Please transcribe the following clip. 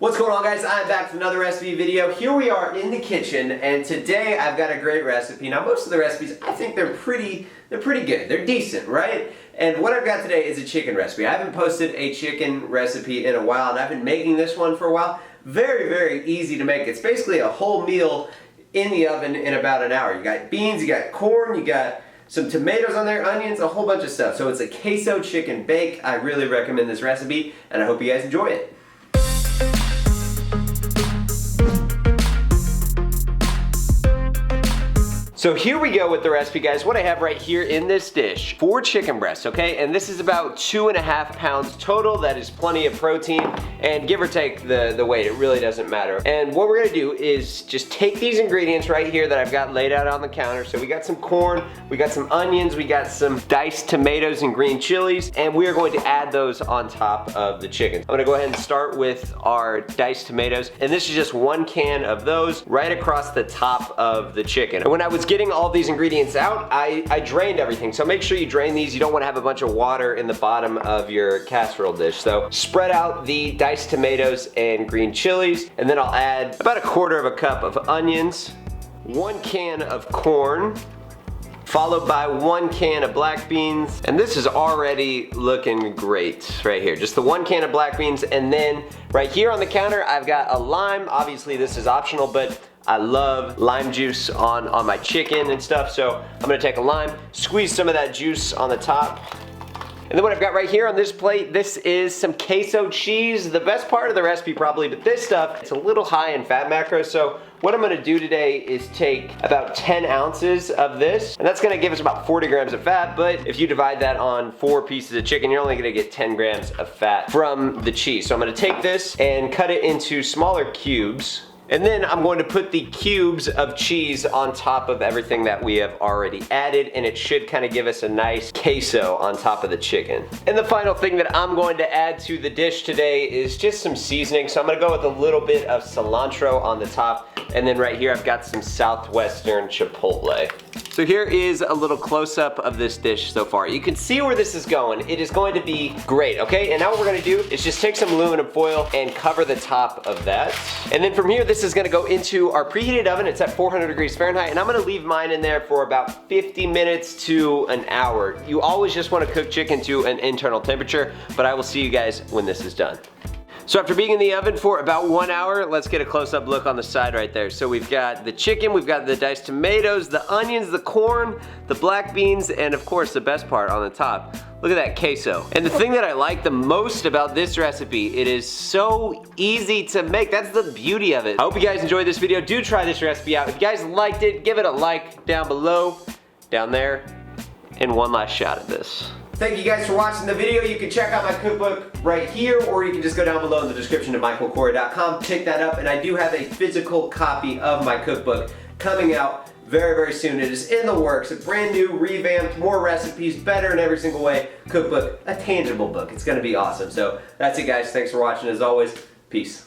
What's going on, guys? I'm back with another recipe video. Here we are in the kitchen, and today I've got a great recipe. Now, most of the recipes, I think they're pretty good. They're decent, right? And what I've got today is a chicken recipe. I haven't posted a chicken recipe in a while, and I've been making this one for a while. Very, very easy to make. It's basically a whole meal in the oven in about an hour. You got beans, you got corn, you got some tomatoes on there, onions, a whole bunch of stuff. So it's a queso chicken bake. I really recommend this recipe, and I hope you guys enjoy it. So here we go with the recipe, guys. What I have right here in this dish, 4 chicken breasts, okay? And this is about 2.5 pounds total. That is plenty of protein, and give or take the weight, it really doesn't matter. And what we're gonna do is just take these ingredients right here that I've got laid out on the counter. So we got some corn, we got some onions, we got some diced tomatoes and green chilies, and we are going to add those on top of the chicken. I'm gonna go ahead and start with our diced tomatoes, and this is just 1 can of those right across the top of the chicken. And when I was getting all these ingredients out, I drained everything. So make sure you drain these. You don't want to have a bunch of water in the bottom of your casserole dish. So spread out the diced tomatoes and green chilies, and then I'll add about 1/4 cup of onions, 1 can of corn, followed by 1 can of black beans. And this is already looking great right here. Just the 1 can of black beans, and then right here on the counter, I've got a lime. Obviously this is optional, but I love lime juice on my chicken and stuff, so I'm gonna take a lime, squeeze some of that juice on the top. And then what I've got right here on this plate, this is some queso cheese, the best part of the recipe probably, but this stuff, it's a little high in fat macros, so what I'm gonna do today is take about 10 ounces of this, and that's gonna give us about 40 grams of fat, but if you divide that on 4 pieces of chicken, you're only gonna get 10 grams of fat from the cheese. So I'm gonna take this and cut it into smaller cubes. And then I'm going to put the cubes of cheese on top of everything that we have already added, and it should kind of give us a nice queso on top of the chicken. And the final thing that I'm going to add to the dish today is just some seasoning. So I'm gonna go with a little bit of cilantro on the top, and then right here I've got some southwestern chipotle. So here is a little close-up of this dish so far. You can see where this is going. It is going to be great, okay? And now what we're gonna do is just take some aluminum foil and cover the top of that. And then from here, this is gonna go into our preheated oven. It's at 400 degrees Fahrenheit, and I'm gonna leave mine in there for about 50 minutes to an hour. You always just wanna cook chicken to an internal temperature, but I will see you guys when this is done. So after being in the oven for about 1 hour, let's get a close-up look on the side right there. So we've got the chicken, we've got the diced tomatoes, the onions, the corn, the black beans, and of course the best part on the top. Look at that queso. And the thing that I like the most about this recipe, it is so easy to make. That's the beauty of it. I hope you guys enjoyed this video. Do try this recipe out. If you guys liked it, give it a like down below, down there, and one last shot at this. Thank you guys for watching the video. You can check out my cookbook right here, or you can just go down below in the description to michaelkory.com, pick that up, and I do have a physical copy of my cookbook coming out very, very soon. It is in the works, a brand new, revamped, more recipes, better in every single way cookbook, a tangible book. It's gonna be awesome. So that's it, guys. Thanks for watching. As always, peace.